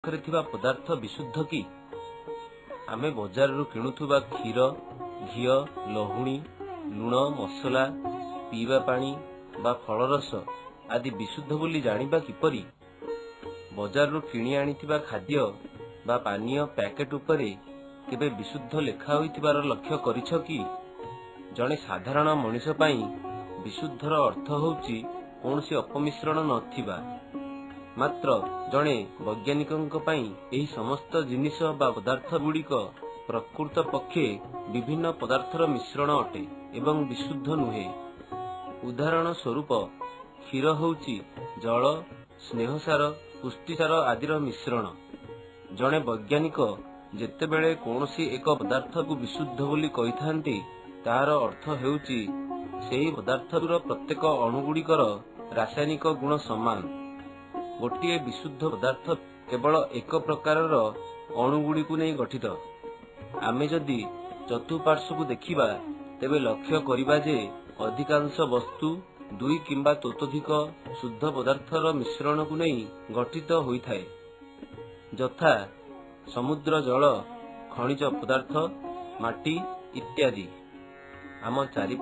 पदार्थ विशुद्ध कि आमे बजार किणुवा क्षीर घी लहुणी लुण मसला पीवा पानी बा फलरस आदि विशुद्ध बोली जानिबा किपरि। बजार किणी आनिथिबा खाद्य बा पानीय पैकेट उपरे केबे विशुद्ध लेखा होइतिबार लक्ष्य करिछ कि। जणे साधारण मनुष्य पई विशुद्धर अर्थ होउची कोनसी अपमिश्रण नथिबा। मात्र जणे वैज्ञानिकଙ୍କ पई एही समस्त जिनिस बा पदार्थ गुड़िक प्रकृत पक्षे विभिन्न पदार्थर मिश्रण अटे एवं विशुद्ध नुहे। उदाहरण स्वरूप क्षीर होउची जल स्नेहसार पुष्टिसार आदिर मिश्रण। जणे वैज्ञानिक जेतेबेले कोनसी एक पदार्थ को विशुद्ध बोली कहिथांती तार अर्थ हेउची सेही पदार्थर प्रत्येक अणुगुड़िकर रासायनिक गुण समान। गोटे विशुद्ध पदार्थ केवल एक प्रकारर अणुगुड़ी को नहीं गठित। आमे जदि चतुर्पार्श्व को देखिबा तेबे लक्ष्य करिबा जे अधिकांश वस्तु दुई किंबा ततोधिक शुद्ध पदार्थर मिश्रण को नहीं गठित होइथाए, यथा समुद्र जल खनिज पदार्थ माटी इत्यादि। आम चारि